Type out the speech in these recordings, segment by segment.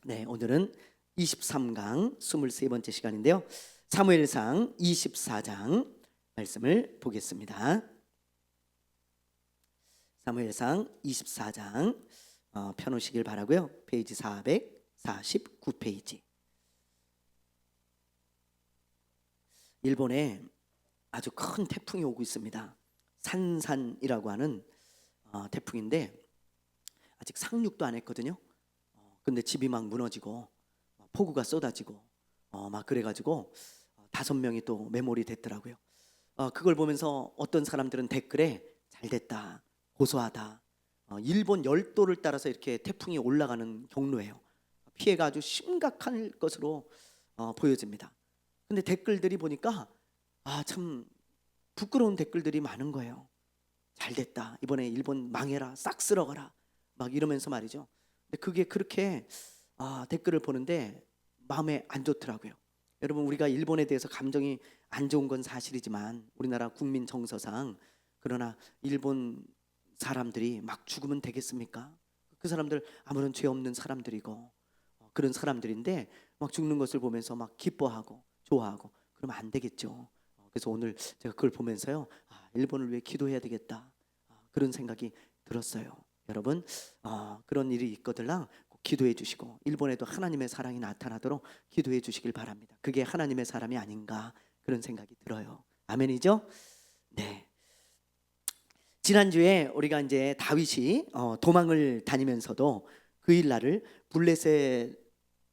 네, 오늘은 23강 23번째 시간인데요. 사무엘상 24장 말씀을 보겠습니다. 사무엘상 24장 펴놓으시길 바라고요. 페이지 449페이지. 일본에 아주 큰 태풍이 오고 있습니다. 산산이라고 하는 태풍인데 아직 상륙도 안 했거든요. 근데 집이 막 무너지고 폭우가 쏟아지고 막 그래가지고 5명이 또 매몰이 됐더라고요. 그걸 보면서 어떤 사람들은 댓글에 잘 됐다, 고소하다, 일본 열도를 따라서 이렇게 태풍이 올라가는 경로예요. 피해가 아주 심각한 것으로 보여집니다. 근데 댓글들이 보니까 참 부끄러운 댓글들이 많은 거예요. 잘 됐다, 이번에 일본 망해라, 싹 쓸어가라, 막 이러면서 말이죠. 근데 그게 그렇게 댓글을 보는데 마음에 안 좋더라고요. 여러분, 우리가 일본에 대해서 감정이 안 좋은 건 사실이지만 우리나라 국민 정서상, 그러나 일본 사람들이 막 죽으면 되겠습니까? 그 사람들 아무런 죄 없는 사람들이고 그런 사람들인데 막 죽는 것을 보면서 막 기뻐하고 좋아하고 그러면 안 되겠죠. 그래서 오늘 제가 그걸 보면서요, 일본을 위해 기도해야 되겠다, 그런 생각이 들었어요. 여러분, 그런 일이 있거들랑 꼭 기도해 주시고 일본에도 하나님의 사랑이 나타나도록 기도해 주시길 바랍니다. 그게 하나님의 사람이 아닌가, 그런 생각이 들어요. 아멘이죠? 네. 지난주에 우리가 이제 다윗이 도망을 다니면서도 그 일날을 블레셋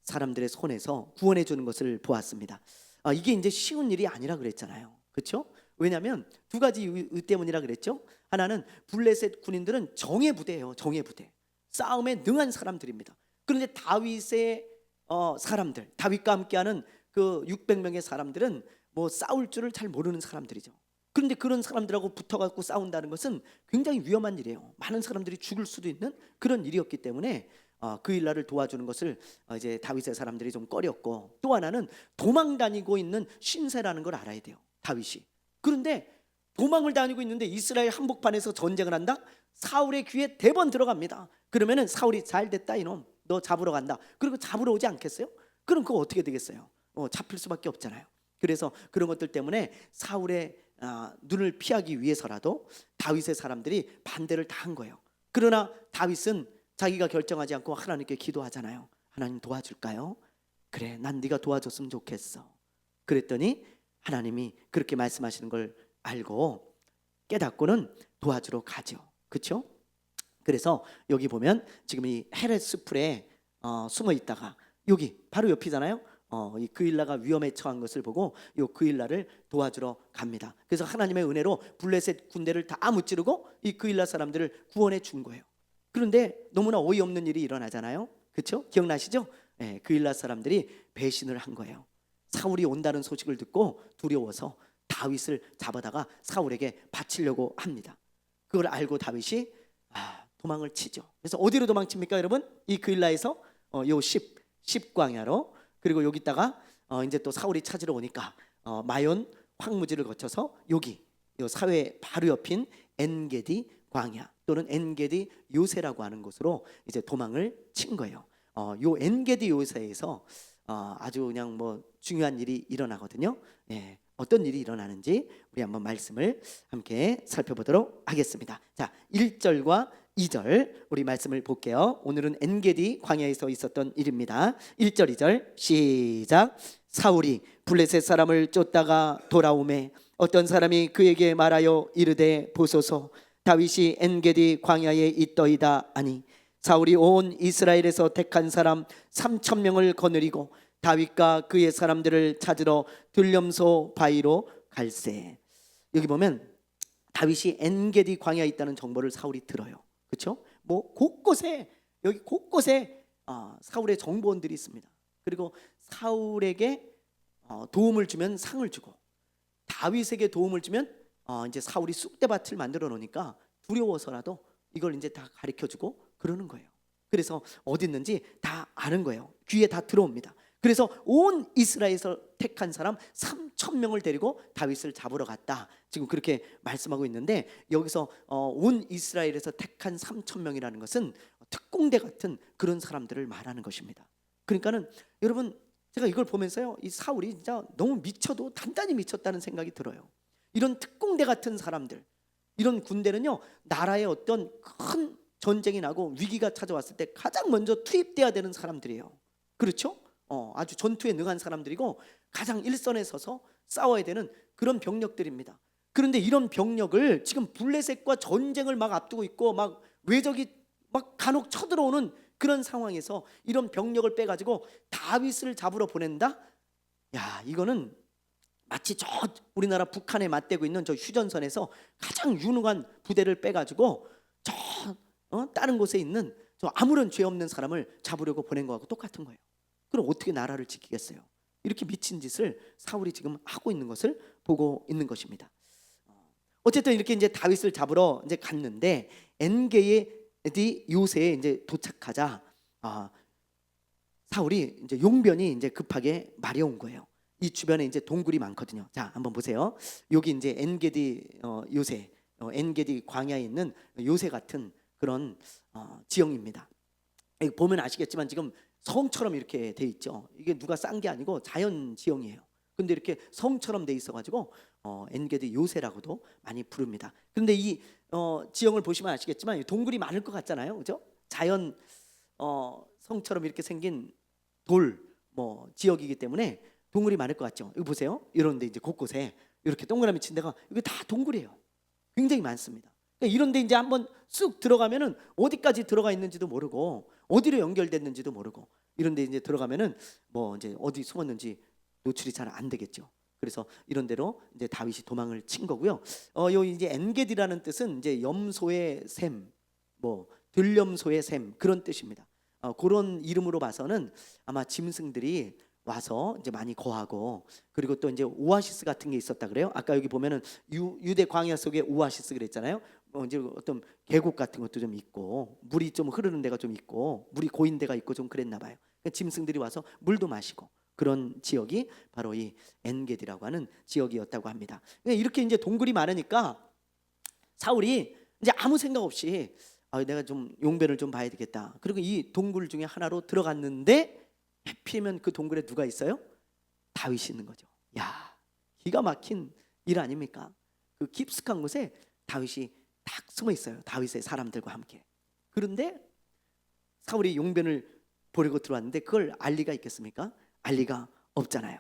사람들의 손에서 구원해 주는 것을 보았습니다. 이게 이제 쉬운 일이 아니라 그랬잖아요. 그렇죠? 왜냐하면 두 가지 이유 때문이라 그랬죠. 하나는 블레셋 군인들은 정예 부대예요. 정예 부대. 싸움에 능한 사람들입니다. 그런데 다윗의 사람들, 다윗과 함께하는 그 600명의 사람들은 뭐 싸울 줄을 잘 모르는 사람들이죠. 그런데 그런 사람들하고 붙어갖고 싸운다는 것은 굉장히 위험한 일이에요. 많은 사람들이 죽을 수도 있는 그런 일이었기 때문에 그 일날을 도와주는 것을 이제 다윗의 사람들이 좀 꺼렸고, 또 하나는 도망 다니고 있는 신세라는 걸 알아야 돼요, 다윗이. 그런데 도망을 다니고 있는데 이스라엘 한복판에서 전쟁을 한다? 사울의 귀에 대번 들어갑니다. 그러면은 사울이 잘 됐다, 이놈, 너 잡으러 간다. 그리고 잡으러 오지 않겠어요? 그럼 그거 어떻게 되겠어요? 잡힐 수밖에 없잖아요. 그래서 그런 것들 때문에 사울의 눈을 피하기 위해서라도 다윗의 사람들이 반대를 다 한 거예요. 그러나 다윗은 자기가 결정하지 않고 하나님께 기도하잖아요. 하나님 도와줄까요? 그래, 난 네가 도와줬으면 좋겠어. 그랬더니 하나님이 그렇게 말씀하시는 걸 알고 깨닫고는 도와주러 가죠. 그렇죠? 그래서 여기 보면 지금 이 헤레스 풀에 숨어 있다가 여기 바로 옆이잖아요. 이 그일라가 위험에 처한 것을 보고 이 그일라를 도와주러 갑니다. 그래서 하나님의 은혜로 블레셋 군대를 다 무찌르고 이 그일라 사람들을 구원해 준 거예요. 그런데 너무나 어이없는 일이 일어나잖아요. 그렇죠? 기억나시죠? 네, 그일라 사람들이 배신을 한 거예요. 사울이 온다는 소식을 듣고 두려워서 다윗을 잡아다가 사울에게 바치려고 합니다. 그걸 알고 다윗이 도망을 치죠. 그래서 어디로 도망칩니까, 여러분? 이 그일라에서 요 십광야로, 그리고 여기다가 이제 또 사울이 찾으러 오니까 마yon 황무지를 거쳐서 여기 요 사회 바로 옆인 엔게디 광야 또는 엔게디 요새라고 하는 곳으로 이제 도망을 친 거예요. 요 엔게디 요새에서 아주 그냥 뭐 중요한 일이 일어나거든요. 예, 어떤 일이 일어나는지 우리 한번 말씀을 함께 살펴보도록 하겠습니다. 자, 1절과 2절 우리 말씀을 볼게요. 오늘은 엔게디 광야에서 있었던 일입니다. 1절 2절 시작. 사울이 블레셋 사람을 쫓다가 돌아오매 어떤 사람이 그에게 말하여 이르되 보소서, 다윗이 엔게디 광야에 있더이다 하니 사울이 온 이스라엘에서 택한 사람 3,000명을 거느리고 다윗과 그의 사람들을 찾으러 들렴소 바위로 갈새. 여기 보면 다윗이 엔게디 광야에 있다는 정보를 사울이 들어요. 그렇죠? 뭐 곳곳에, 여기 곳곳에 사울의 정보원들이 있습니다. 그리고 사울에게 도움을 주면 상을 주고 다윗에게 도움을 주면 이제 사울이 쑥대밭을 만들어 놓으니까 두려워서라도 이걸 이제 다 가르쳐 주고 그러는 거예요. 그래서 어디 있는지 다 아는 거예요. 귀에 다 들어옵니다. 그래서 온 이스라엘에서 택한 사람 3,000명을 데리고 다윗을 잡으러 갔다, 지금 그렇게 말씀하고 있는데, 여기서 온 이스라엘에서 택한 3,000명이라는 것은 특공대 같은 그런 사람들을 말하는 것입니다. 그러니까는 여러분, 제가 이걸 보면서요, 이 사울이 진짜 너무 미쳐도 단단히 미쳤다는 생각이 들어요. 이런 특공대 같은 사람들, 이런 군대는요, 나라의 어떤 큰 전쟁이 나고 위기가 찾아왔을 때 가장 먼저 투입돼야 되는 사람들이에요. 그렇죠? 아주 전투에 능한 사람들이고 가장 일선에 서서 싸워야 되는 그런 병력들입니다. 그런데 이런 병력을 지금 블레셋과 전쟁을 막 앞두고 있고 막 외적이 막 간혹 쳐들어오는 그런 상황에서 이런 병력을 빼가지고 다윗을 잡으러 보낸다? 야, 이거는 마치 저 우리나라 북한에 맞대고 있는 저 휴전선에서 가장 유능한 부대를 빼가지고 저 다른 곳에 있는 저 아무런 죄 없는 사람을 잡으려고 보낸 거하고 똑같은 거예요. 그럼 어떻게 나라를 지키겠어요? 이렇게 미친 짓을 사울이 지금 하고 있는 것을 보고 있는 것입니다. 어쨌든 이렇게 이제 다윗을 잡으러 이제 갔는데 엔게디 요새에 이제 도착하자 사울이 이제 용변이 이제 급하게 마려운 거예요. 이 주변에 이제 동굴이 많거든요. 자, 한번 보세요. 여기 이제 엔게디 요새, 엔게디 광야에 있는 요새 같은 그런 지형입니다. 보면 아시겠지만 지금 성처럼 이렇게 돼 있죠. 이게 누가 싼 게 아니고 자연 지형이에요. 근데 이렇게 성처럼 돼 있어가지고 엔게디 요새라고도 많이 부릅니다. 그런데 이 지형을 보시면 아시겠지만 동굴이 많을 것 같잖아요, 그죠? 자연 성처럼 이렇게 생긴 돌 지역이기 때문에 동굴이 많을 것 같죠. 이거 보세요. 이런데 이제 곳곳에 이렇게 동그라미 친 데가 이게 다 동굴이에요. 굉장히 많습니다. 그러니까 이런데 이제 한번 쑥 들어가면은 어디까지 들어가 있는지도 모르고 어디로 연결됐는지도 모르고 이런데 이제 들어가면은 이제 어디 숨었는지 노출이 잘 안 되겠죠. 그래서 이런 데로 이제 다윗이 도망을 친 거고요. 여기 이제 엔게디라는 뜻은 이제 염소의 샘, 들염소의 샘 그런 뜻입니다. 그런 이름으로 봐서는 아마 짐승들이 와서 이제 많이 거하고 그리고 또 이제 오아시스 같은 게 있었다 그래요. 아까 여기 보면은 유대 광야 속에 오아시스 그랬잖아요. 이제 어떤 계곡 같은 것도 좀 있고 물이 좀 흐르는 데가 좀 있고 물이 고인 데가 있고 좀 그랬나 봐요. 그러니까 짐승들이 와서 물도 마시고 그런 지역이 바로 이 엔게디라고 하는 지역이었다고 합니다. 그러니까 이렇게 이제 동굴이 많으니까 사울이 이제 아무 생각 없이 내가 좀 용변을 좀 봐야 되겠다. 그리고 이 동굴 중에 하나로 들어갔는데 하필이면 그 동굴에 누가 있어요? 다윗이 있는 거죠. 야, 기가 막힌 일 아닙니까? 그 깊숙한 곳에 다윗이 딱 숨어 있어요. 다윗의 사람들과 함께. 그런데 사울이 용변을 보려고 들어왔는데 그걸 알 리가 있겠습니까? 알 리가 없잖아요.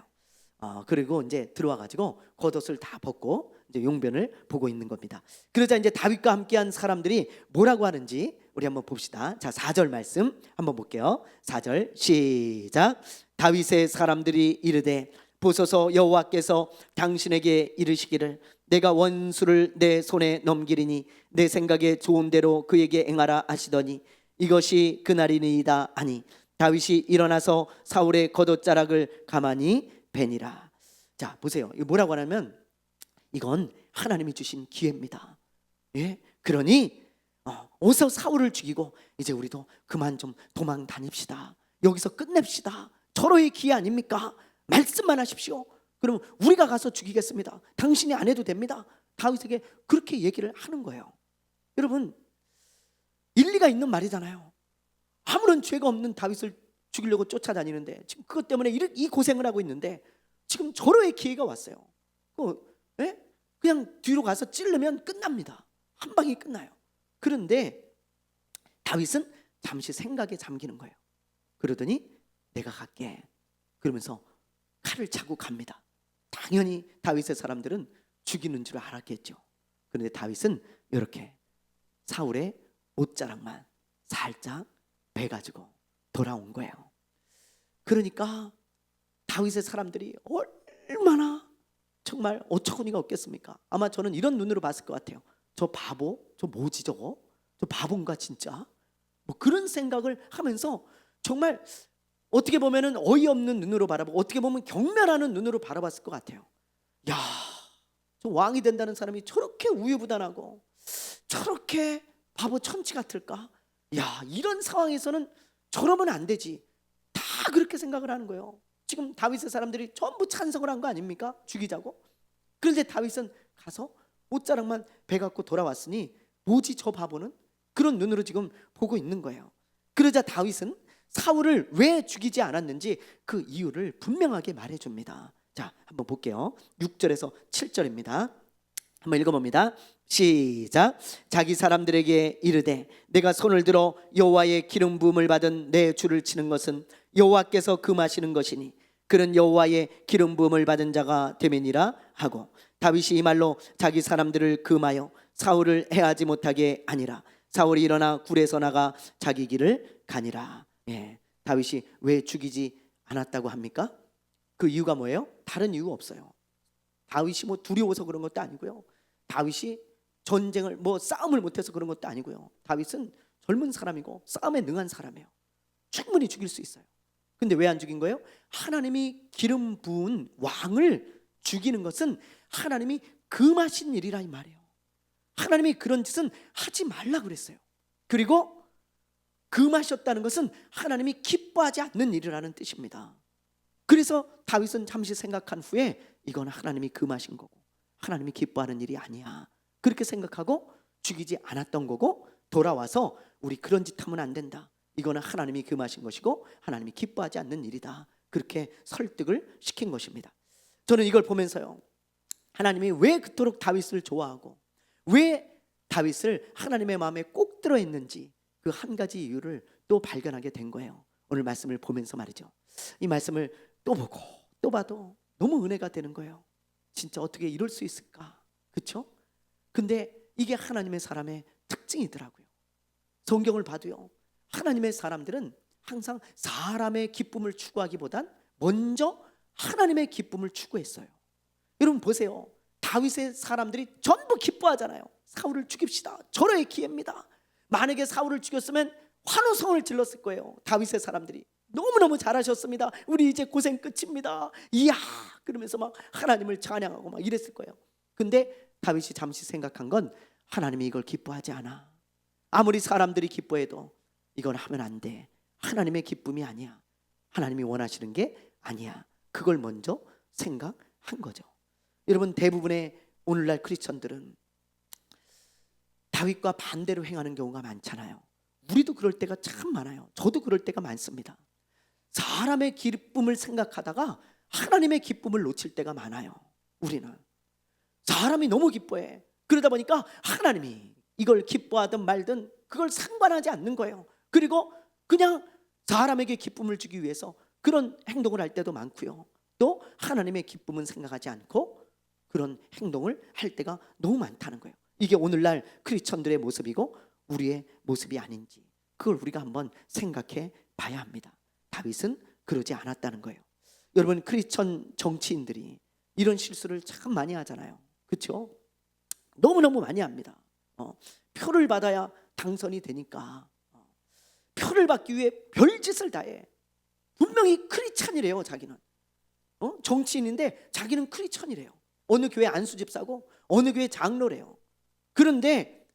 그리고 이제 들어와 가지고 겉옷을 다 벗고 이제 용변을 보고 있는 겁니다. 그러자 이제 다윗과 함께한 사람들이 뭐라고 하는지 우리 한번 봅시다. 자, 4절 말씀 한번 볼게요. 4절 시작. 다윗의 사람들이 이르되 보소서 여호와께서 당신에게 이르시기를 내가 원수를 내 손에 넘기리니 내 생각에 좋은 대로 그에게 행하라 하시더니 이것이 그날이니이다 하니 다윗이 일어나서 사울의 겉옷자락을 가만히 베니라. 자, 보세요. 이거 뭐라고 하냐면 이건 하나님이 주신 기회입니다. 예? 그러니 어서 사울을 죽이고 이제 우리도 그만 좀 도망 다닙시다. 여기서 끝냅시다. 절호의 기회 아닙니까? 말씀만 하십시오. 그러면 우리가 가서 죽이겠습니다. 당신이 안 해도 됩니다. 다윗에게 그렇게 얘기를 하는 거예요. 여러분, 일리가 있는 말이잖아요. 아무런 죄가 없는 다윗을 죽이려고 쫓아다니는데 지금 그것 때문에 이 고생을 하고 있는데 지금 절호의 기회가 왔어요. 그냥 뒤로 가서 찌르면 끝납니다. 한 방에 끝나요. 그런데 다윗은 잠시 생각에 잠기는 거예요. 그러더니 내가 갈게. 그러면서 칼을 차고 갑니다. 당연히 다윗의 사람들은 죽이는 줄 알았겠죠. 그런데 다윗은 이렇게 사울의 옷자락만 살짝 베가지고 돌아온 거예요. 그러니까 다윗의 사람들이 얼마나 정말 어처구니가 없겠습니까? 아마 저는 이런 눈으로 봤을 것 같아요. 저 바보? 저 뭐지 저거? 저 바본가 진짜? 그런 생각을 하면서 정말 어떻게 보면은 어이없는 눈으로 바라보고 어떻게 보면 경멸하는 눈으로 바라봤을 것 같아요. 야, 저 왕이 된다는 사람이 저렇게 우유부단하고 저렇게 바보 천치 같을까? 야, 이런 상황에서는 저러면 안 되지. 다 그렇게 생각을 하는 거예요. 지금 다윗의 사람들이 전부 찬성을 한 거 아닙니까? 죽이자고. 그런데 다윗은 가서 옷자락만 베갖고 돌아왔으니 뭐지 저 바보는? 그런 눈으로 지금 보고 있는 거예요. 그러자 다윗은 사울을 왜 죽이지 않았는지 그 이유를 분명하게 말해줍니다. 자, 한번 볼게요. 6절에서 7절입니다. 한번 읽어봅니다. 시작. 자기 사람들에게 이르되 내가 손을 들어 여호와의 기름 부음을 받은 내 주를 치는 것은 여호와께서 금하시는 것이니 그는 여호와의 기름 부음을 받은 자가 되매니라 하고, 다윗이 이 말로 자기 사람들을 금하여 사울을 해하지 못하게 하니라. 사울이 일어나 굴에서 나가 자기 길을 가니라. 예, 다윗이 왜 죽이지 않았다고 합니까? 그 이유가 뭐예요? 다른 이유가 없어요. 다윗이 뭐 두려워서 그런 것도 아니고요. 다윗이 전쟁을 싸움을 못해서 그런 것도 아니고요. 다윗은 젊은 사람이고 싸움에 능한 사람이에요. 충분히 죽일 수 있어요. 근데 왜 안 죽인 거예요? 하나님이 기름 부은 왕을 죽이는 것은 하나님이 금하신 일이라 이 말이에요. 하나님이 그런 짓은 하지 말라 그랬어요. 그리고 금하셨다는 것은 하나님이 기뻐하지 않는 일이라는 뜻입니다. 그래서 다윗은 잠시 생각한 후에 이건 하나님이 금하신 거고 하나님이 기뻐하는 일이 아니야, 그렇게 생각하고 죽이지 않았던 거고, 돌아와서 우리 그런 짓 하면 안 된다, 이거는 하나님이 금하신 것이고 하나님이 기뻐하지 않는 일이다, 그렇게 설득을 시킨 것입니다. 저는 이걸 보면서요, 하나님이 왜 그토록 다윗을 좋아하고 왜 다윗을 하나님의 마음에 꼭 들어있는지 그 한 가지 이유를 또 발견하게 된 거예요. 오늘 말씀을 보면서 말이죠. 이 말씀을 또 보고 또 봐도 너무 은혜가 되는 거예요. 진짜 어떻게 이럴 수 있을까? 그렇죠? 근데 이게 하나님의 사람의 특징이더라고요. 성경을 봐도요, 하나님의 사람들은 항상 사람의 기쁨을 추구하기보단 먼저 하나님의 기쁨을 추구했어요. 여러분 보세요. 다윗의 사람들이 전부 기뻐하잖아요. 사울을 죽입시다. 절호의 기회입니다. 만약에 사울을 죽였으면 환호성을 질렀을 거예요. 다윗의 사람들이 너무너무 잘하셨습니다. 우리 이제 고생 끝입니다. 이야, 그러면서 막 하나님을 찬양하고 막 이랬을 거예요. 근데 다윗이 잠시 생각한 건 하나님이 이걸 기뻐하지 않아. 아무리 사람들이 기뻐해도 이건 하면 안 돼. 하나님의 기쁨이 아니야. 하나님이 원하시는 게 아니야. 그걸 먼저 생각한 거죠. 여러분, 대부분의 오늘날 크리스천들은 다윗과 반대로 행하는 경우가 많잖아요. 우리도 그럴 때가 참 많아요. 저도 그럴 때가 많습니다. 사람의 기쁨을 생각하다가 하나님의 기쁨을 놓칠 때가 많아요. 우리는 사람이 너무 기뻐해. 그러다 보니까 하나님이 이걸 기뻐하든 말든 그걸 상관하지 않는 거예요. 그리고 그냥 사람에게 기쁨을 주기 위해서 그런 행동을 할 때도 많고요. 또 하나님의 기쁨은 생각하지 않고 그런 행동을 할 때가 너무 많다는 거예요. 이게 오늘날 크리스천들의 모습이고 우리의 모습이 아닌지, 그걸 우리가 한번 생각해 봐야 합니다. 다윗은 그러지 않았다는 거예요. 여러분, 크리스천 정치인들이 이런 실수를 참 많이 하잖아요. 그렇죠? 너무너무 많이 합니다. 표를 받아야 당선이 되니까 표를 받기 위해 별짓을 다 해. 분명히 크리스천이래요. 자기는 정치인인데 자기는 크리스천이래요. 어느 교회 안수집사고 어느 교회 장로래요. 그런데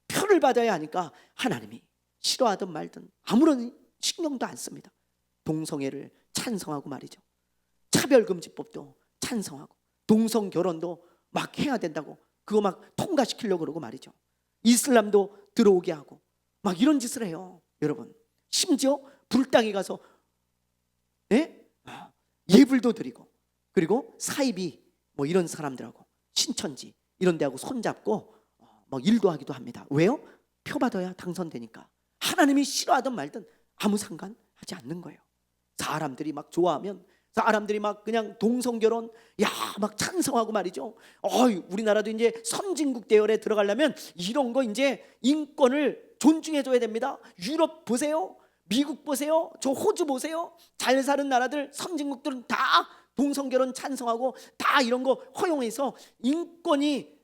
표를 받아야 하니까 하나님이 싫어하든 말든 아무런 신경도 안 씁니다. 동성애를 찬성하고 말이죠. 차별금지법도 찬성하고 동성결혼도 막 해야 된다고 그거 막 통과시키려고 그러고 말이죠. 이슬람도 들어오게 하고 막 이런 짓을 해요. 여러분, 심지어 불당에 가서 예불도 드리고, 그리고 사이비 뭐 이런 사람들하고 신천지 이런 데하고 손잡고 막 일도 하기도 합니다. 왜요? 표 받아야 당선되니까. 하나님이 싫어하든 말든 아무 상관하지 않는 거예요. 사람들이 막 좋아하면 사람들이 막 그냥 동성결혼 막 찬성하고 말이죠. 우리나라도 이제 선진국 대열에 들어가려면 이런 거 이제 인권을 존중해줘야 됩니다. 유럽 보세요, 미국 보세요, 저 호주 보세요. 잘 사는 나라들 선진국들은 다 동성결혼 찬성하고 다 이런 거 허용해서 인권이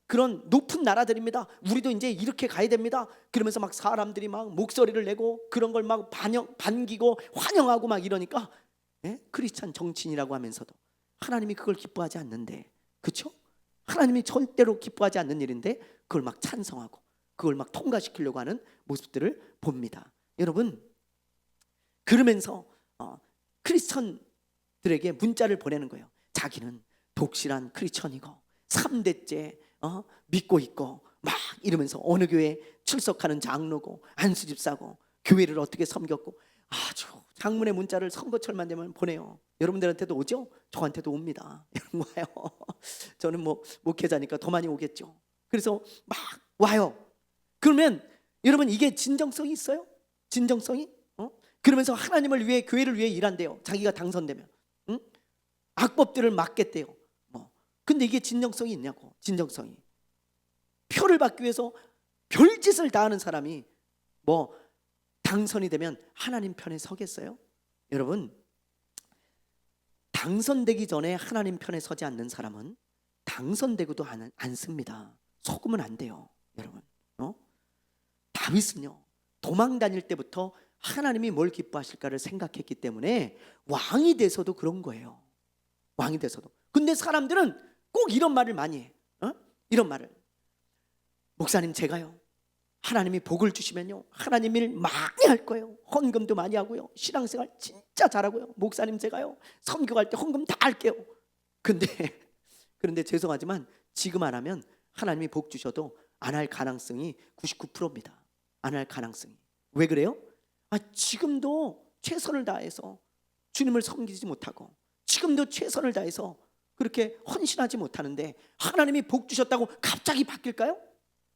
그런 높은 나라들입니다. 우리도 이제 이렇게 가야 됩니다. 그러면서 막 사람들이 막 목소리를 내고 그런 걸 막 반기고 환영하고 막 이러니까 크리스찬 정치인이라고 하면서도 하나님이 그걸 기뻐하지 않는데, 그렇죠? 하나님이 절대로 기뻐하지 않는 일인데 그걸 막 찬성하고 그걸 막 통과시키려고 하는 모습들을 봅니다. 여러분, 그러면서 크리스천들에게 문자를 보내는 거예요. 자기는 독실한 크리스천이고 3대째 믿고 있고 막 이러면서 어느 교회에 출석하는 장로고 안수집사고 교회를 어떻게 섬겼고 아주 장문의 문자를 선거철만 되면 보내요. 여러분들한테도 오죠? 저한테도 옵니다. 여러분 와요. 저는 뭐 목회자니까 더 많이 오겠죠. 그래서 막 와요. 그러면 여러분 이게 진정성이 있어요? 진정성이? 그러면서 하나님을 위해, 교회를 위해 일한대요. 자기가 당선되면, 응? 악법들을 막겠대요. 뭐 근데 이게 진정성이 있냐고. 진정성이. 표를 받기 위해서 별짓을 다 하는 사람이 뭐 당선이 되면 하나님 편에 서겠어요? 여러분, 당선되기 전에 하나님 편에 서지 않는 사람은 당선되고도 않습니다. 속으면 안 돼요, 여러분. 다윗은요, 도망 다닐 때부터 하나님이 뭘 기뻐하실까를 생각했기 때문에 왕이 돼서도 그런 거예요. 왕이 돼서도. 근데 사람들은 꼭 이런 말을 많이 해. 이런 말을. 목사님, 제가요, 하나님이 복을 주시면요, 하나님 일 많이 할 거예요. 헌금도 많이 하고요, 신앙생활 진짜 잘하고요. 목사님, 제가요, 선교할 때 헌금 다 할게요. 그런데 죄송하지만 지금 안 하면 하나님이 복 주셔도 안 할 가능성이 99%입니다. 안 할 가능성이. 왜 그래요? 지금도 최선을 다해서 주님을 섬기지 못하고, 지금도 최선을 다해서 그렇게 헌신하지 못하는데 하나님이 복 주셨다고 갑자기 바뀔까요?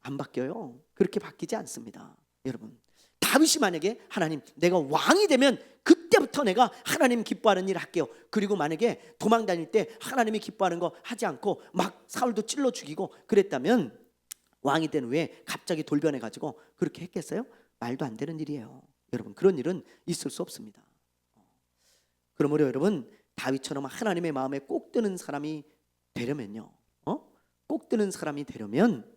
안 바뀌어요. 그렇게 바뀌지 않습니다. 여러분, 다윗이 만약에 하나님, 내가 왕이 되면 그때부터 내가 하나님 기뻐하는 일을 할게요. 그리고 만약에 도망 다닐 때 하나님이 기뻐하는 거 하지 않고 막 사울도 찔러 죽이고 그랬다면, 왕이 된 후에 갑자기 돌변해 가지고 그렇게 했겠어요? 말도 안 되는 일이에요. 여러분, 그런 일은 있을 수 없습니다. 그러므로 여러분, 다윗처럼 하나님의 마음에 꼭 드는 사람이 되려면요, 꼭 드는 사람이 되려면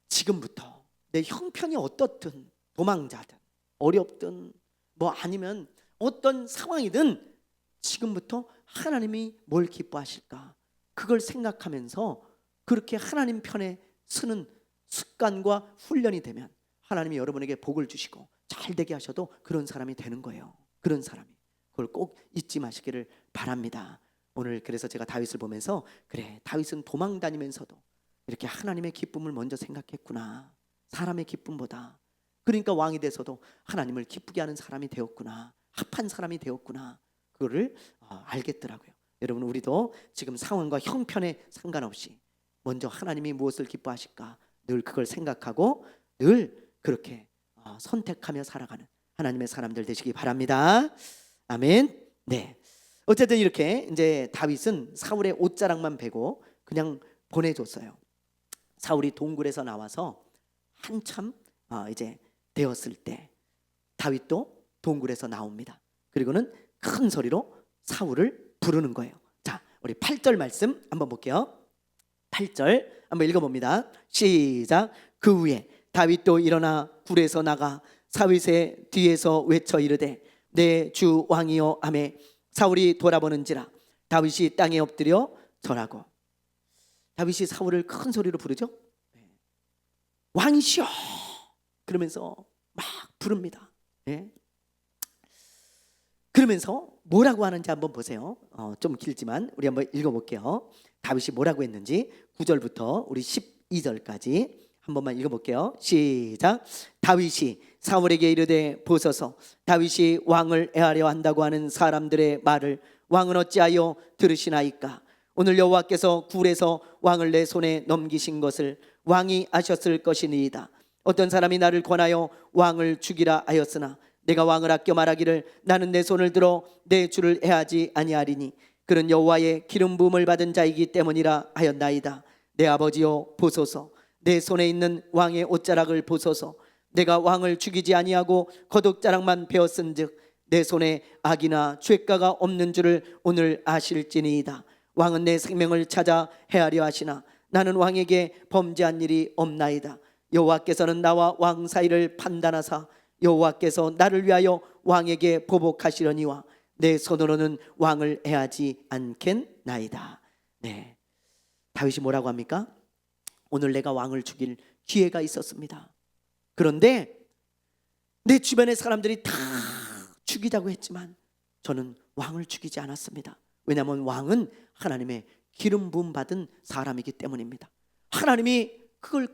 지금부터 내 형편이 어떻든, 도망자든 어렵든 뭐 아니면 어떤 상황이든 지금부터 하나님이 뭘 기뻐하실까, 그걸 생각하면서 그렇게 하나님 편에 서는 습관과 훈련이 되면 하나님이 여러분에게 복을 주시고 잘 되게 하셔도 그런 사람이 되는 거예요. 그런 사람이. 그걸 꼭 잊지 마시기를 바랍니다. 오늘 그래서 제가 다윗을 보면서, 그래, 다윗은 도망 다니면서도 이렇게 하나님의 기쁨을 먼저 생각했구나, 사람의 기쁨보다. 그러니까 왕이 돼서도 하나님을 기쁘게 하는 사람이 되었구나, 합한 사람이 되었구나, 그거를 알겠더라고요. 여러분, 우리도 지금 상황과 형편에 상관없이 먼저 하나님이 무엇을 기뻐하실까 늘 그걸 생각하고 늘 그렇게 선택하며 살아가는 하나님의 사람들 되시기 바랍니다. 아멘. 네. 어쨌든 이렇게 이제 다윗은 사울의 옷자락만 베고 그냥 보내줬어요. 사울이 동굴에서 나와서 한참 이제 되었을 때 다윗도 동굴에서 나옵니다. 그리고는 큰 소리로 사울을 부르는 거예요. 자, 우리 8절 말씀 한번 볼게요. 8절 한번 읽어봅니다. 시작. 그 후에 다윗도 일어나 굴에서 나가 사윗의 뒤에서 외쳐 이르되 내 주 왕이여 하매 사울이 돌아보는지라 다윗이 땅에 엎드려 절하고. 다윗이 사울을 큰 소리로 부르죠. 왕이시여 그러면서 막 부릅니다. 그러면서 뭐라고 하는지 한번 보세요. 좀 길지만 우리 한번 읽어볼게요. 다윗이 뭐라고 했는지 9절부터 우리 12절까지 한 번만 읽어볼게요. 시작. 다윗이 사울에게 이르되 보소서, 다윗이 왕을 애하려 한다고 하는 사람들의 말을 왕은 어찌하여 들으시나이까? 오늘 여호와께서 굴에서 왕을 내 손에 넘기신 것을 왕이 아셨을 것이니이다. 어떤 사람이 나를 권하여 왕을 죽이라 하였으나 내가 왕을 아껴 말하기를 나는 내 손을 들어 내 주를 해하지 아니하리니 그는 여호와의 기름 부음을 받은 자이기 때문이라 하였나이다. 내 아버지여 보소서, 내 손에 있는 왕의 옷자락을 보소서. 내가 왕을 죽이지 아니하고 겉옷자락만 베었은즉 내 손에 악이나 죄가가 없는 줄을 오늘 아실지니이다. 왕은 내 생명을 찾아 해하려 하시나 나는 왕에게 범죄한 일이 없나이다. 여호와께서는 나와 왕 사이를 판단하사 여호와께서 나를 위하여 왕에게 보복하시려니와 내 손으로는 왕을 해하지 않겠나이다. 네, 다윗이 뭐라고 합니까? 오늘 내가 왕을 죽일 기회가 있었습니다. 그런데 내 주변의 사람들이 다 죽이자고 했지만 저는 왕을 죽이지 않았습니다. 왜냐하면 왕은 하나님의 기름 부음 받은 사람이기 때문입니다. 하나님이 그걸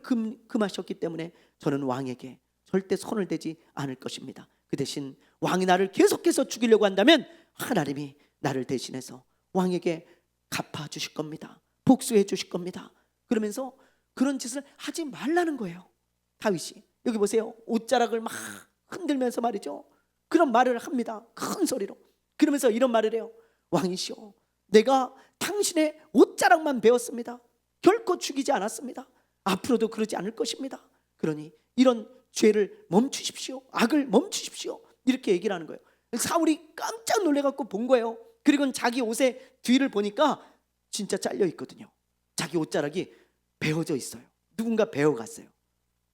금하셨기 때문에 저는 왕에게 절대 손을 대지 않을 것입니다. 그 대신 왕이 나를 계속해서 죽이려고 한다면 하나님이 나를 대신해서 왕에게 갚아주실 겁니다. 복수해 주실 겁니다. 그러면서 그런 짓을 하지 말라는 거예요. 다윗이 여기 보세요. 옷자락을 막 흔들면서 말이죠, 그런 말을 합니다. 큰 소리로. 그러면서 이런 말을 해요. 왕이시여, 내가 당신의 옷자락만 베었습니다. 결코 죽이지 않았습니다. 앞으로도 그러지 않을 것입니다. 그러니 이런 죄를 멈추십시오. 악을 멈추십시오. 이렇게 얘기를 하는 거예요. 사울이 깜짝 놀래갖고 본 거예요. 그리고 자기 옷의 뒤를 보니까 진짜 잘려 있거든요. 자기 옷자락이 베어져 있어요. 누군가 베어갔어요.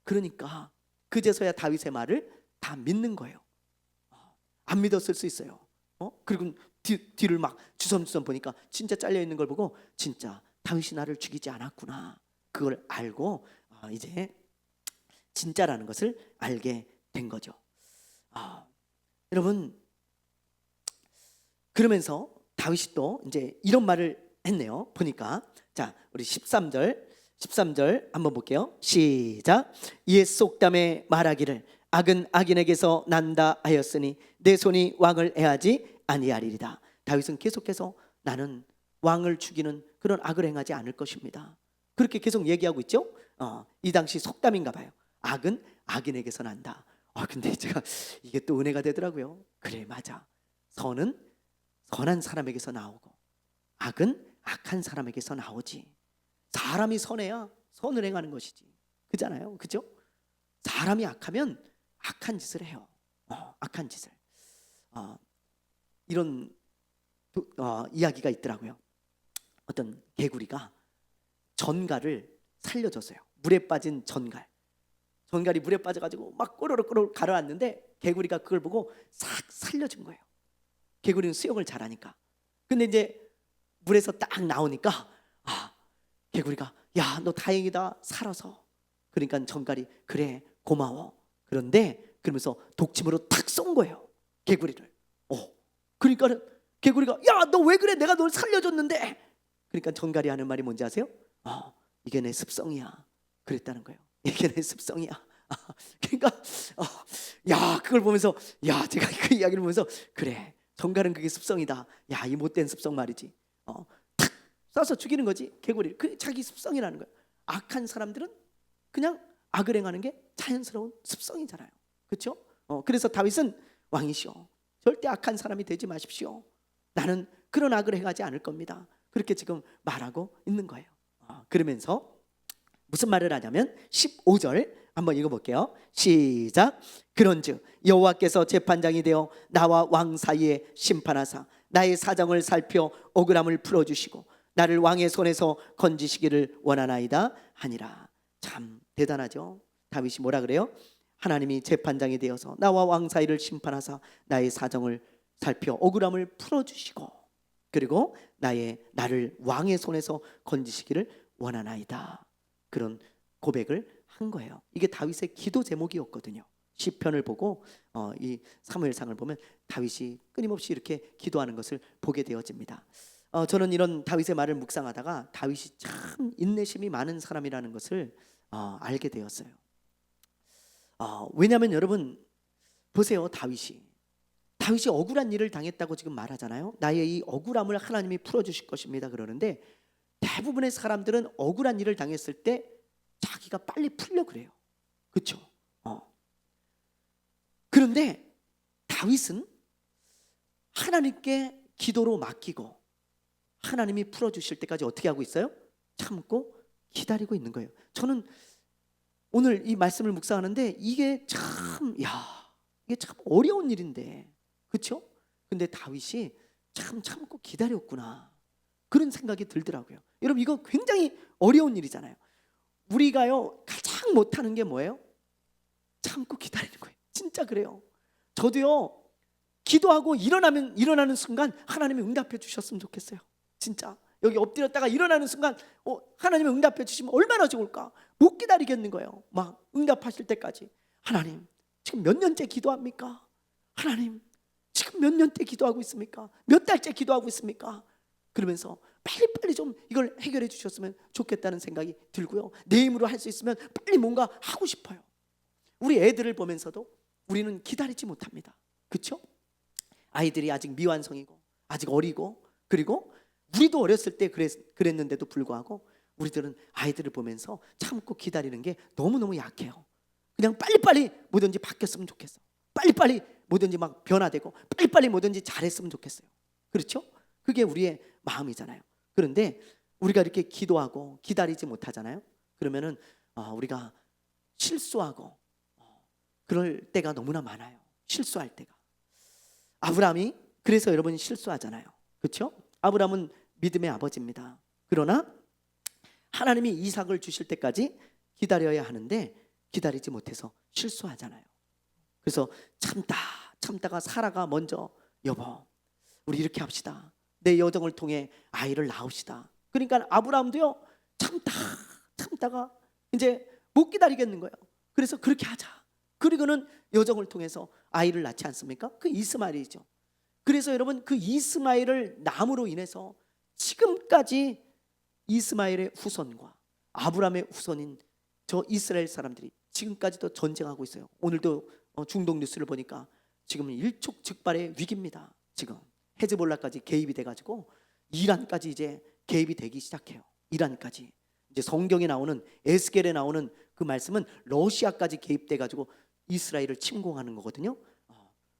그러니까 그제서야 다윗의 말을 다 믿는 거예요. 안 믿었을 수 있어요. 그리고 뒤를 막 주섬주섬 보니까 진짜 잘려 있는 걸 보고 진짜 다윗이 나를 죽이지 않았구나, 그걸 알고 이제 진짜라는 것을 알게 된 거죠. 여러분, 그러면서 다윗이 또 이제 이런 말을 했네요. 보니까 자, 우리 13절 한번 볼게요. 시작. 이에 속담에 말하기를 악은 악인에게서 난다 하였으니 내 손이 왕을 해하지 아니하리이다. 다윗은 계속해서 나는 왕을 죽이는 그런 악을 행하지 않을 것입니다, 그렇게 계속 얘기하고 있죠. 이 당시 속담인가 봐요. 악은 악인에게서 난다. 근데 제가 이게 또 은혜가 되더라고요. 그래, 맞아. 선은 선한 사람에게서 나오고 악은 악한 사람에게서 나오지. 사람이 선해야 선을 행하는 것이지, 그잖아요. 그죠? 사람이 악하면 악한 짓을 해요. 악한 짓을. 이런 이야기가 있더라고요. 어떤 개구리가 전갈을 살려줬어요. 물에 빠진 전갈이 물에 빠져가지고 막 꼬르륵 가라앉는데 개구리가 그걸 보고 싹 살려준 거예요. 개구리는 수영을 잘하니까. 근데 이제 물에서 딱 나오니까 개구리가 야, 너 다행이다, 살아서. 그러니까 전갈이 그래, 고마워. 그런데 그러면서 독침으로 탁 쏜 거예요, 개구리를. 그러니까 개구리가 야, 너 왜 그래, 내가 널 살려줬는데. 그러니까 전갈이 하는 말이 뭔지 아세요? 이게 내 습성이야, 그랬다는 거예요. 이게 내 습성이야. 그러니까 야, 그걸 보면서 제가 그 이야기를 보면서 그래, 전갈은 그게 습성이다. 야, 이 못된 습성 말이지. 탁 쏴서 죽이는 거지, 개구리를. 그 자기 습성이라는 거예요. 악한 사람들은 그냥 악을 행하는 게 자연스러운 습성이잖아요, 그렇죠? 그래서 다윗은 왕이시오, 절대 악한 사람이 되지 마십시오. 나는 그런 악을 행하지 않을 겁니다. 그렇게 지금 말하고 있는 거예요. 그러면서 무슨 말을 하냐면 15절 한번 읽어볼게요. 시작. 그런즉 여호와께서 재판장이 되어 나와 왕 사이에 심판하사 나의 사정을 살펴 억울함을 풀어주시고 나를 왕의 손에서 건지시기를 원하나이다 하니라. 참 대단하죠. 다윗이 뭐라 그래요? 하나님이 재판장이 되어서 나와 왕 사이를 심판하사 나의 사정을 살펴 억울함을 풀어주시고 그리고 나를 왕의 손에서 건지시기를 원하나이다. 그런 고백을 한 거예요. 이게 다윗의 기도 제목이었거든요. 시편을 보고 이 사무엘상을 보면 다윗이 끊임없이 이렇게 기도하는 것을 보게 되어집니다. 저는 이런 다윗의 말을 묵상하다가 다윗이 참 인내심이 많은 사람이라는 것을 알게 되었어요. 왜냐하면 여러분 보세요. 다윗이 억울한 일을 당했다고 지금 말하잖아요. 나의 이 억울함을 하나님이 풀어주실 것입니다 그러는데 대부분의 사람들은 억울한 일을 당했을 때 자기가 빨리 풀려 그래요. 그렇죠? 그런데 다윗은 하나님께 기도로 맡기고 하나님이 풀어주실 때까지 어떻게 하고 있어요? 참고 기다리고 있는 거예요. 저는 오늘 이 말씀을 묵상하는데 이게 참 어려운 일인데, 그렇죠? 근데 다윗이 참 참고 기다렸구나, 그런 생각이 들더라고요. 여러분, 이거 굉장히 어려운 일이잖아요. 우리가요 가장 못하는 게 뭐예요? 참고 기다리는 거예요. 진짜 그래요. 저도요 기도하고 일어나는 순간 하나님이 응답해 주셨으면 좋겠어요. 진짜 여기 엎드렸다가 일어나는 순간 하나님이 응답해 주시면 얼마나 좋을까. 못 기다리겠는 거예요. 막 응답하실 때까지. 하나님 지금 몇 년째 기도합니까? 하나님 지금 몇 년째 기도하고 있습니까? 몇 달째 기도하고 있습니까? 그러면서 빨리 좀 이걸 해결해 주셨으면 좋겠다는 생각이 들고요. 내 힘으로 할 수 있으면 빨리 뭔가 하고 싶어요. 우리 애들을 보면서도 우리는 기다리지 못합니다. 그렇죠? 아이들이 아직 미완성이고 아직 어리고, 그리고 우리도 어렸을 때 그랬는데도 불구하고 우리들은 아이들을 보면서 참고 기다리는 게 너무너무 약해요. 그냥 빨리빨리 뭐든지 바뀌었으면 좋겠어. 빨리빨리 뭐든지 막 변화되고 빨리빨리 뭐든지 잘했으면 좋겠어요. 그렇죠? 그게 우리의 마음이잖아요. 그런데 우리가 이렇게 기도하고 기다리지 못하잖아요. 그러면은 우리가 실수하고 그럴 때가 너무나 많아요. 실수할 때가. 아브라함이 그래서 여러분 실수하잖아요. 그렇죠? 아브라함은 믿음의 아버지입니다. 그러나 하나님이 이삭을 주실 때까지 기다려야 하는데 기다리지 못해서 실수하잖아요. 그래서 참다가 사라가 먼저 여보 우리 이렇게 합시다. 내 여정을 통해 아이를 낳읍시다. 그러니까 아브라함도요 참다가 이제 못 기다리겠는 거예요. 그래서 그렇게 하자. 그리고는 여정을 통해서 아이를 낳지 않습니까? 그 이스마엘이죠. 그래서 여러분 그 이스마엘을 낳음으로 인해서 지금까지 이스마엘의 후손과 아브라함의 후손인 저 이스라엘 사람들이 지금까지도 전쟁하고 있어요. 오늘도 중동 뉴스를 보니까 지금 일촉즉발의 위기입니다. 지금 헤즈볼라까지 개입이 돼가지고 이란까지 이제 개입이 되기 시작해요. 이란까지 이제 성경에 나오는 에스겔에 나오는 그 말씀은 러시아까지 개입돼가지고 이스라엘을 침공하는 거거든요.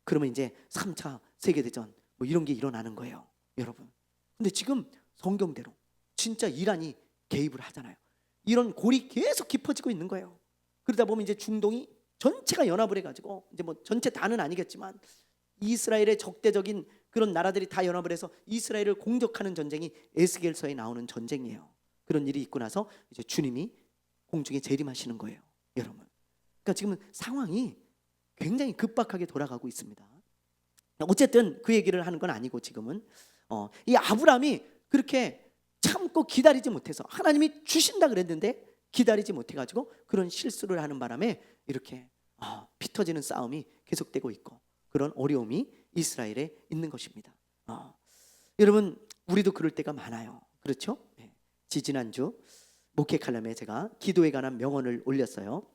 그러면 이제 3차 세계대전 뭐 이런 게 일어나는 거예요, 여러분. 근데 지금 성경대로 진짜 이란이 개입을 하잖아요. 이런 골이 계속 깊어지고 있는 거예요. 그러다 보면 이제 중동이 전체가 연합을 해가지고 이제 뭐 전체 다는 아니겠지만 이스라엘의 적대적인 그런 나라들이 다 연합을 해서 이스라엘을 공격하는 전쟁이 에스겔서에 나오는 전쟁이에요. 그런 일이 있고 나서 이제 주님이 공중에 재림하시는 거예요, 여러분. 그러니까 지금 상황이 굉장히 급박하게 돌아가고 있습니다. 어쨌든 그 얘기를 하는 건 아니고 지금은 이 아브라함이 그렇게 참고 기다리지 못해서 하나님이 주신다 그랬는데 기다리지 못해가지고 그런 실수를 하는 바람에 이렇게 피 터지는 싸움이 계속되고 있고 그런 어려움이 이스라엘에 있는 것입니다. 여러분 우리도 그럴 때가 많아요. 그렇죠? 네. 지지난주 목회 칼럼에 제가 기도에 관한 명언을 올렸어요.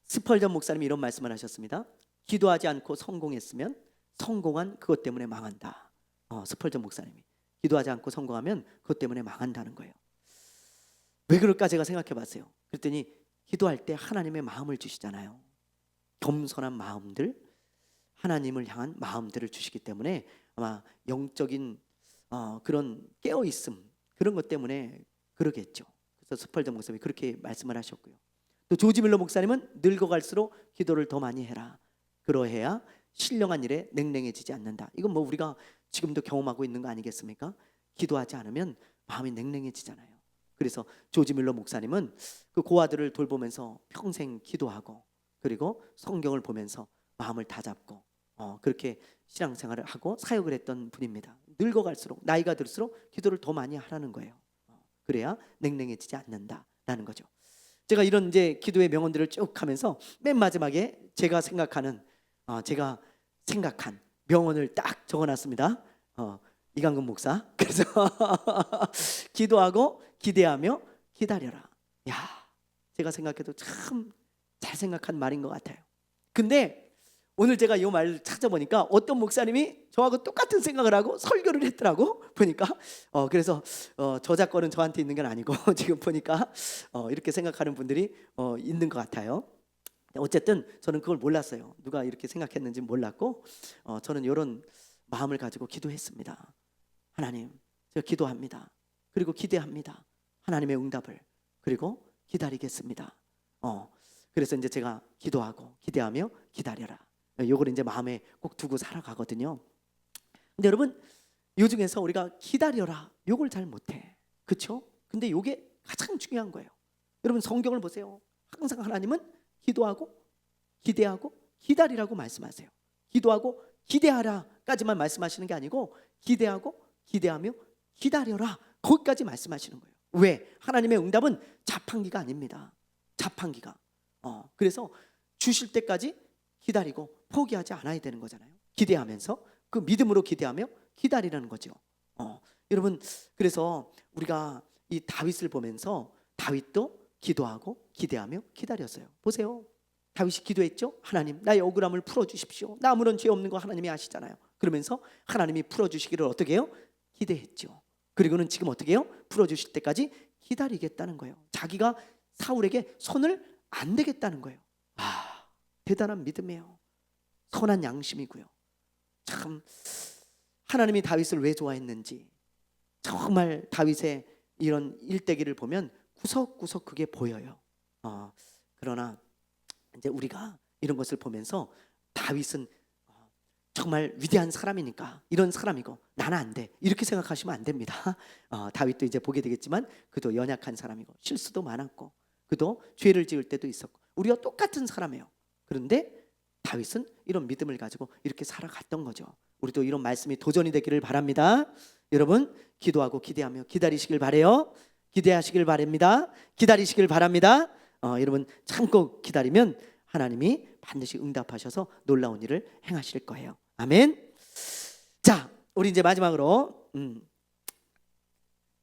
스펄전 목사님이 이런 말씀을 하셨습니다. 기도하지 않고 성공했으면 성공한 그것 때문에 망한다. 스펄전 목사님이 기도하지 않고 성공하면 그것 때문에 망한다는 거예요. 왜 그럴까 제가 생각해 봤어요. 그랬더니 기도할 때 하나님의 마음을 주시잖아요. 겸손한 마음들, 하나님을 향한 마음들을 주시기 때문에 아마 영적인 그런 깨어있음 그런 것 때문에 그러겠죠. 그래서 스펄전 목사님이 그렇게 말씀을 하셨고요. 또 조지 밀러 목사님은 늙어갈수록 기도를 더 많이 해라. 그러해야 신령한 일에 냉랭해지지 않는다. 이건 뭐 우리가 지금도 경험하고 있는 거 아니겠습니까? 기도하지 않으면 마음이 냉랭해지잖아요. 그래서 조지 밀러 목사님은 그 고아들을 돌보면서 평생 기도하고 그리고 성경을 보면서 마음을 다잡고 그렇게 신앙생활을 하고 사역을 했던 분입니다. 늙어갈수록 나이가 들수록 기도를 더 많이 하라는 거예요. 그래야 냉랭해지지 않는다라는 거죠. 제가 이런 이제 기도의 명언들을 쭉 하면서 맨 마지막에 제가 생각한 명언을 딱 적어놨습니다. 이강근 목사. 그래서 기도하고 기대하며 기다려라. 야, 제가 생각해도 참 잘 생각한 말인 것 같아요. 근데 오늘 제가 이 말을 찾아보니까 어떤 목사님이 저하고 똑같은 생각을 하고 설교를 했더라고 보니까 그래서 저작권은 저한테 있는 건 아니고 지금 보니까 이렇게 생각하는 분들이 있는 것 같아요. 어쨌든 저는 그걸 몰랐어요. 누가 이렇게 생각했는지 몰랐고 저는 이런 마음을 가지고 기도했습니다. 하나님, 제가 기도합니다. 그리고 기대합니다. 하나님의 응답을. 그리고 기다리겠습니다. 그래서 이제 제가 기도하고 기대하며 기다려라. 요걸 이제 마음에 꼭 두고 살아가거든요. 근데 여러분 요 중에서 우리가 기다려라 요걸 잘 못해. 그렇죠? 근데 요게 가장 중요한 거예요. 여러분 성경을 보세요. 항상 하나님은 기도하고 기대하고 기다리라고 말씀하세요. 기도하고 기대하라까지만 말씀하시는 게 아니고 기대하고 기대하며 기다려라 거기까지 말씀하시는 거예요. 왜? 하나님의 응답은 자판기가 아닙니다. 자판기가. 그래서 주실 때까지 기다리고 포기하지 않아야 되는 거잖아요. 기대하면서 그 믿음으로 기대하며 기다리라는 거죠. 여러분 그래서 우리가 이 다윗을 보면서 다윗도 기도하고 기대하며 기다렸어요. 보세요. 다윗이 기도했죠. 하나님, 나의 억울함을 풀어주십시오. 나 아무런 죄 없는 거 하나님이 아시잖아요. 그러면서 하나님이 풀어주시기를 어떻게 해요? 기대했죠. 그리고는 지금 어떻게 해요? 풀어주실 때까지 기다리겠다는 거예요. 자기가 사울에게 손을 안 대겠다는 거예요. 대단한 믿음이에요. 선한 양심이고요. 참 하나님이 다윗을 왜 좋아했는지 정말 다윗의 이런 일대기를 보면 구석구석 그게 보여요. 그러나 이제 우리가 이런 것을 보면서 다윗은 정말 위대한 사람이니까 이런 사람이고 나는 안 돼, 이렇게 생각하시면 안 됩니다. 다윗도 이제 보게 되겠지만 그도 연약한 사람이고 실수도 많았고 그도 죄를 지을 때도 있었고 우리와 똑같은 사람이에요. 그런데 다윗은 이런 믿음을 가지고 이렇게 살아갔던 거죠. 우리도 이런 말씀이 도전이 되기를 바랍니다. 여러분 기도하고 기대하며 기다리시길 바래요. 기대하시길 바랍니다. 기다리시길 바랍니다. 여러분 참고 기다리면 하나님이 반드시 응답하셔서 놀라운 일을 행하실 거예요. 아멘. 자, 우리 이제 마지막으로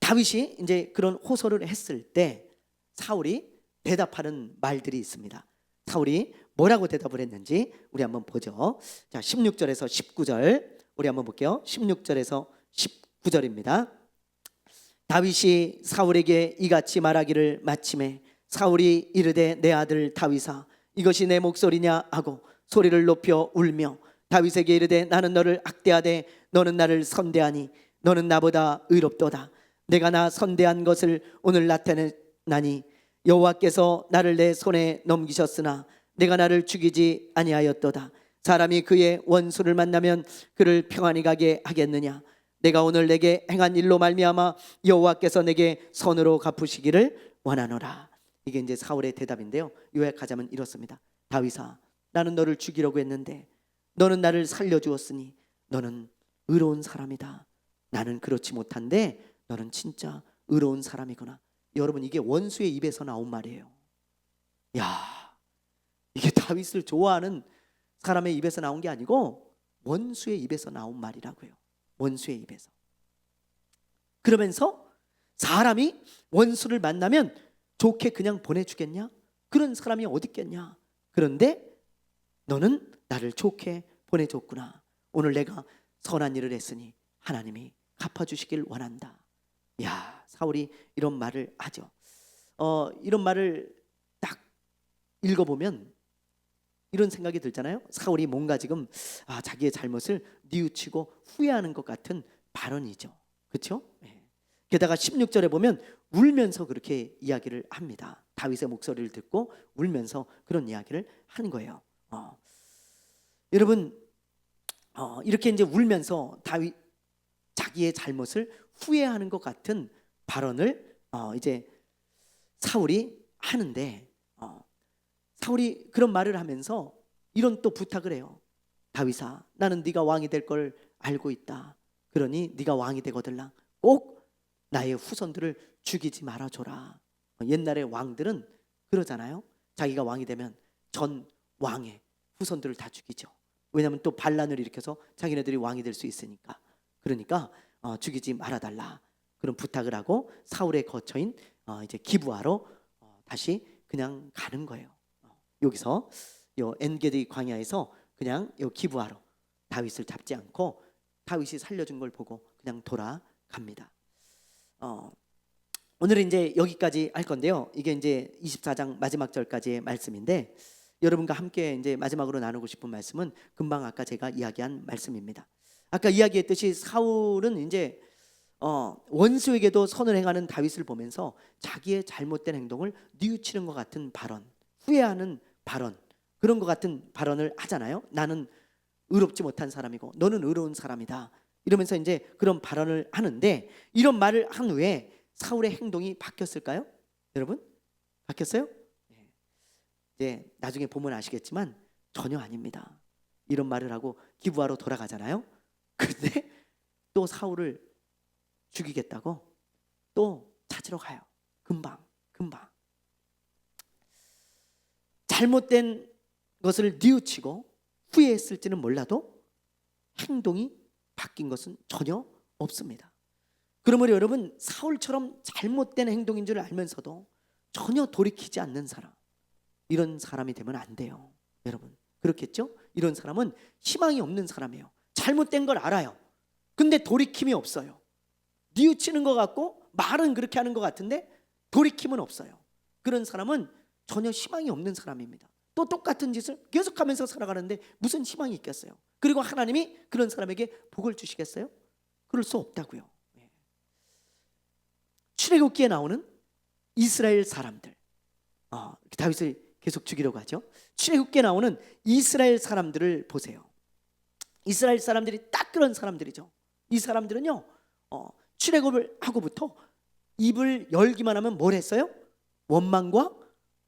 다윗이 이제 그런 호소를 했을 때 사울이 대답하는 말들이 있습니다. 사울이 뭐라고 대답을 했는지 우리 한번 보죠. 자, 16절에서 19절 우리 한번 볼게요. 16절에서 19절입니다. 다윗이 사울에게 이같이 말하기를 마침에 사울이 이르되 내 아들 다윗아 이것이 내 목소리냐 하고 소리를 높여 울며 다윗에게 이르되 나는 너를 학대하되 너는 나를 선대하니 너는 나보다 의롭도다. 내가 나 선대한 것을 오늘 나타내나니 여호와께서 나를 내 손에 넘기셨으나 내가 나를 죽이지 아니하였도다. 사람이 그의 원수를 만나면 그를 평안히 가게 하겠느냐. 내가 오늘 내게 행한 일로 말미암아 여호와께서 내게 선으로 갚으시기를 원하노라. 이게 이제 사울의 대답인데요. 요약하자면 이렇습니다. 다윗아, 나는 너를 죽이려고 했는데 너는 나를 살려주었으니 너는 의로운 사람이다. 나는 그렇지 못한데 너는 진짜 의로운 사람이구나. 여러분 이게 원수의 입에서 나온 말이에요. 야, 이게 다윗을 좋아하는 사람의 입에서 나온 게 아니고 원수의 입에서 나온 말이라고요. 원수의 입에서. 그러면서 사람이 원수를 만나면 좋게 그냥 보내주겠냐? 그런 사람이 어디 있겠냐? 그런데 너는 나를 좋게 보내줬구나. 오늘 내가 선한 일을 했으니 하나님이 갚아주시길 원한다. 야, 사울이 이런 말을 하죠. 이런 말을 딱 읽어보면 이런 생각이 들잖아요. 사울이 뭔가 지금 자기의 잘못을 뉘우치고 후회하는 것 같은 발언이죠. 그렇죠? 게다가 16절에 보면 울면서 그렇게 이야기를 합니다. 다윗의 목소리를 듣고 울면서 그런 이야기를 하는 거예요. 여러분 이렇게 이제 울면서 다윗 자기의 잘못을 후회하는 것 같은 발언을 이제 사울이 하는데 사울이 그런 말을 하면서 이런 또 부탁을 해요. 다윗아, 나는 네가 왕이 될 걸 알고 있다. 그러니 네가 왕이 되거들라 꼭 나의 후손들을 죽이지 말아줘라. 옛날에 왕들은 그러잖아요. 자기가 왕이 되면 전 왕의 후손들을 다 죽이죠. 왜냐하면 또 반란을 일으켜서 자기네들이 왕이 될 수 있으니까. 그러니까 죽이지 말아달라 그런 부탁을 하고 사울의 거처인 이제 기브아로 다시 그냥 가는 거예요. 여기서 요 엔게디 광야에서 그냥 요 기브아로 다윗을 잡지 않고 다윗이 살려준 걸 보고 그냥 돌아갑니다. 오늘은 이제 여기까지 할 건데요. 이게 이제 24장 마지막 절까지의 말씀인데 여러분과 함께 이제 마지막으로 나누고 싶은 말씀은 금방 아까 제가 이야기한 말씀입니다. 아까 이야기했듯이 사울은 이제 원수에게도 선을 행하는 다윗을 보면서 자기의 잘못된 행동을 뉘우치는 것 같은 발언, 후회하는 발언, 그런 것 같은 발언을 하잖아요. 나는 의롭지 못한 사람이고 너는 의로운 사람이다. 이러면서 이제 그런 발언을 하는데 이런 말을 한 후에 사울의 행동이 바뀌었을까요? 여러분? 바뀌었어요? 이제 나중에 보면 아시겠지만 전혀 아닙니다. 이런 말을 하고 기브아로 돌아가잖아요. 그런데 또 사울을 죽이겠다고 또 찾으러 가요. 금방. 잘못된 것을 뉘우치고 후회했을지는 몰라도 행동이 바뀐 것은 전혀 없습니다. 그러므로 여러분 사울처럼 잘못된 행동인 줄 알면서도 전혀 돌이키지 않는 사람, 이런 사람이 되면 안 돼요. 여러분 그렇겠죠? 이런 사람은 희망이 없는 사람이에요. 잘못된 걸 알아요. 근데 돌이킴이 없어요. 뉘우치는 것 같고 말은 그렇게 하는 것 같은데 돌이킴은 없어요. 그런 사람은 전혀 희망이 없는 사람입니다. 또 똑같은 짓을 계속하면서 살아가는데 무슨 희망이 있겠어요? 그리고 하나님이 그런 사람에게 복을 주시겠어요? 그럴 수 없다고요. 출애굽기에 나오는 이스라엘 사람들, 다윗을 계속 죽이려고 하죠. 출애굽기에 나오는 이스라엘 사람들을 보세요. 이스라엘 사람들이 딱 그런 사람들이죠. 이 사람들은요, 출애굽을 하고부터 입을 열기만 하면 뭘 했어요? 원망과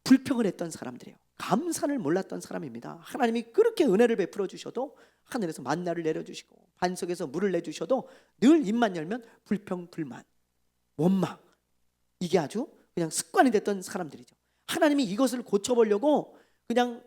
불평을 했던 사람들이에요. 감사를 몰랐던 사람입니다. 하나님이 그렇게 은혜를 베풀어 주셔도, 하늘에서 만나를 내려주시고 반석에서 물을 내주셔도 늘 입만 열면 불평, 불만, 원망, 이게 아주 그냥 습관이 됐던 사람들이죠. 하나님이 이것을 고쳐보려고 그냥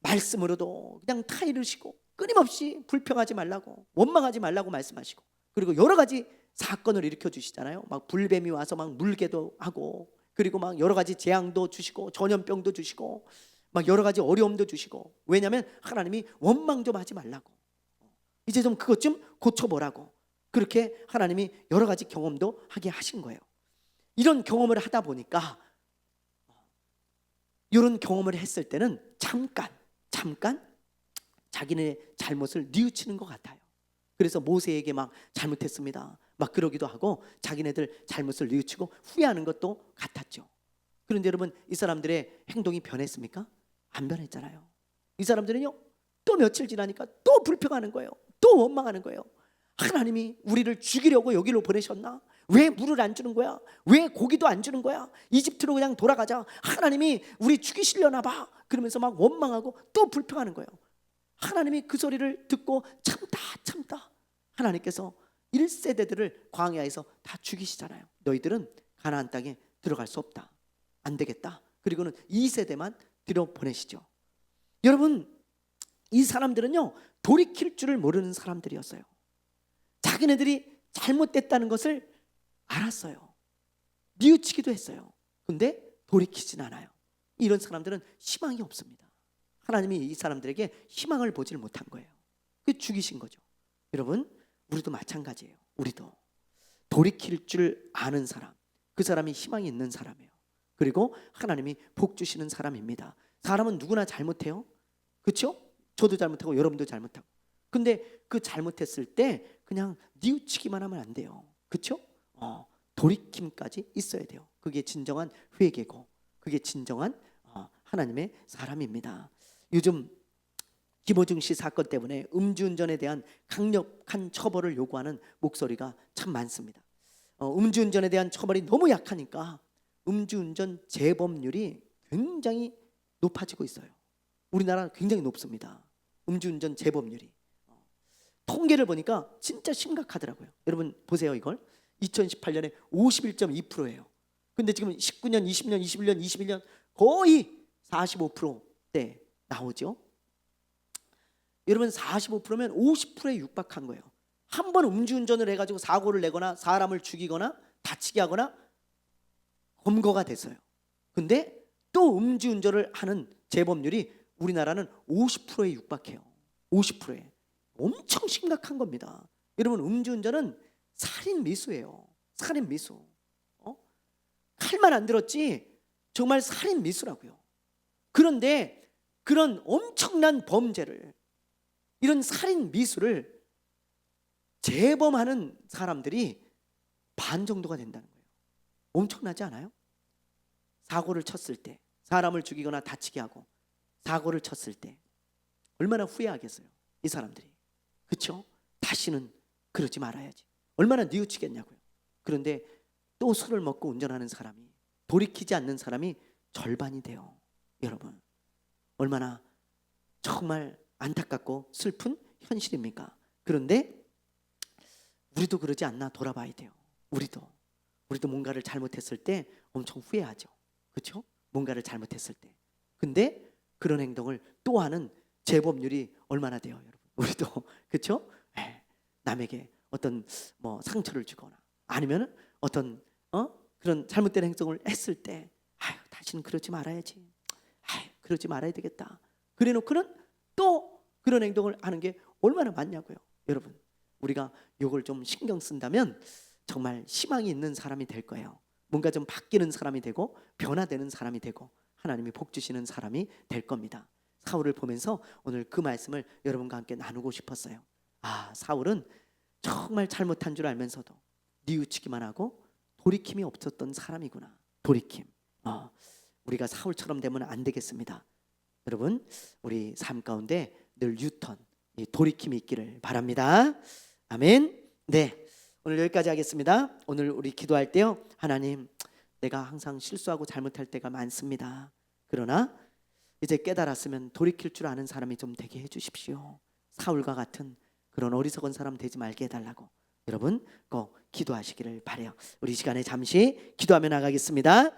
말씀으로도 그냥 타이르시고 끊임없이 불평하지 말라고, 원망하지 말라고 말씀하시고, 그리고 여러 가지 사건을 일으켜 주시잖아요. 막 불뱀이 와서 막 물게도 하고, 그리고 막 여러 가지 재앙도 주시고 전염병도 주시고 막 여러 가지 어려움도 주시고. 왜냐하면 하나님이 원망 좀 하지 말라고, 이제 좀 그것 좀 고쳐보라고, 그렇게 하나님이 여러 가지 경험도 하게 하신 거예요. 이런 경험을 하다 보니까, 이런 경험을 했을 때는 잠깐 자기네 잘못을 뉘우치는 것 같아요. 그래서 모세에게 막 잘못했습니다 막 그러기도 하고 자기네들 잘못을 뉘우치고 후회하는 것도 같았죠. 그런데 여러분, 이 사람들의 행동이 변했습니까? 안 변했잖아요. 이 사람들은요, 또 며칠 지나니까 또 불평하는 거예요. 또 원망하는 거예요. 하나님이 우리를 죽이려고 여기로 보내셨나? 왜 물을 안 주는 거야? 왜 고기도 안 주는 거야? 이집트로 그냥 돌아가자. 하나님이 우리 죽이시려나 봐. 그러면서 막 원망하고 또 불평하는 거예요. 하나님이 그 소리를 듣고 참다 하나님께서 1세대들을 광야에서 다 죽이시잖아요. 너희들은 가나안 땅에 들어갈 수 없다, 안 되겠다. 그리고는 2세대만 들여보내시죠. 여러분, 이 사람들은요, 돌이킬 줄을 모르는 사람들이었어요. 자기네들이 잘못됐다는 것을 알았어요. 뉘우치기도 했어요. 근데 돌이키진 않아요. 이런 사람들은 희망이 없습니다. 하나님이 이 사람들에게 희망을 보질 못한 거예요. 그 죽이신 거죠. 여러분, 우리도 마찬가지예요. 우리도 돌이킬 줄 아는 사람, 그 사람이 희망이 있는 사람이에요. 그리고 하나님이 복 주시는 사람입니다. 사람은 누구나 잘못해요. 그렇죠? 저도 잘못하고 여러분도 잘못하고. 근데 그 잘못했을 때 그냥 뉘우치기만 하면 안 돼요. 그렇죠? 돌이킴까지 있어야 돼요. 그게 진정한 회개고, 그게 진정한 하나님의 사람입니다. 요즘 김호중 씨 사건 때문에 음주운전에 대한 강력한 처벌을 요구하는 목소리가 참 많습니다. 음주운전에 대한 처벌이 너무 약하니까 음주운전 재범률이 굉장히 높아지고 있어요. 우리나라 굉장히 높습니다. 음주운전 재범률이. 통계를 보니까 진짜 심각하더라고요. 여러분 보세요. 이걸 2018년에 51.2%예요. 근데 지금 19년, 20년, 21년, 21년 거의 45%대 나오죠. 여러분, 45%면 50%에 육박한 거예요. 한 번 음주운전을 해가지고 사고를 내거나 사람을 죽이거나 다치게 하거나 검거가 됐어요. 근데 또 음주운전을 하는 재범률이 우리나라는 50%에 육박해요. 50%에. 엄청 심각한 겁니다. 여러분, 음주운전은 살인 미수예요. 살인 미수. 칼만 안 들었지 정말 살인 미수라고요. 그런데 그런 엄청난 범죄를, 이런 살인 미수를 재범하는 사람들이 반 정도가 된다는 거예요. 엄청나지 않아요? 사고를 쳤을 때, 사람을 죽이거나 다치게 하고 사고를 쳤을 때 얼마나 후회하겠어요, 이 사람들이. 그렇죠? 다시는 그러지 말아야지. 얼마나 뉘우치겠냐고요. 그런데 또 술을 먹고 운전하는 사람이, 돌이키지 않는 사람이 절반이 돼요. 여러분, 얼마나 정말 안타깝고 슬픈 현실입니까? 그런데 우리도 그러지 않나 돌아봐야 돼요. 우리도 뭔가를 잘못했을 때 엄청 후회하죠. 그렇죠? 뭔가를 잘못했을 때. 근데 그런 행동을 또 하는 재범률이 얼마나 돼요, 여러분? 우리도. 그렇죠? 남에게 어떤 상처를 주거나 아니면 어떤 그런 잘못된 행동을 했을 때, 다시는 그러지 말아야지. 그러지 말아야 되겠다. 그래 놓고는 또 그런 행동을 하는 게 얼마나 많냐고요. 여러분, 우리가 이걸 좀 신경 쓴다면 정말 희망이 있는 사람이 될 거예요. 뭔가 좀 바뀌는 사람이 되고 변화되는 사람이 되고 하나님이 복 주시는 사람이 될 겁니다. 사울을 보면서 오늘 그 말씀을 여러분과 함께 나누고 싶었어요. 아, 사울은 정말 잘못한 줄 알면서도 뉘우치기만 하고 돌이킴이 없었던 사람이구나. 돌이킴. 우리가 사울처럼 되면 안 되겠습니다. 여러분, 우리 삶 가운데 늘 유턴, 돌이킴이 있기를 바랍니다. 아멘. 네, 오늘 여기까지 하겠습니다. 오늘 우리 기도할 때요, 하나님, 내가 항상 실수하고 잘못할 때가 많습니다. 그러나 이제 깨달았으면 돌이킬 줄 아는 사람이 좀 되게 해주십시오. 사울과 같은 그런 어리석은 사람 되지 말게 해달라고 여러분 꼭 기도하시기를 바라요. 우리 이 시간에 잠시 기도하며 나가겠습니다.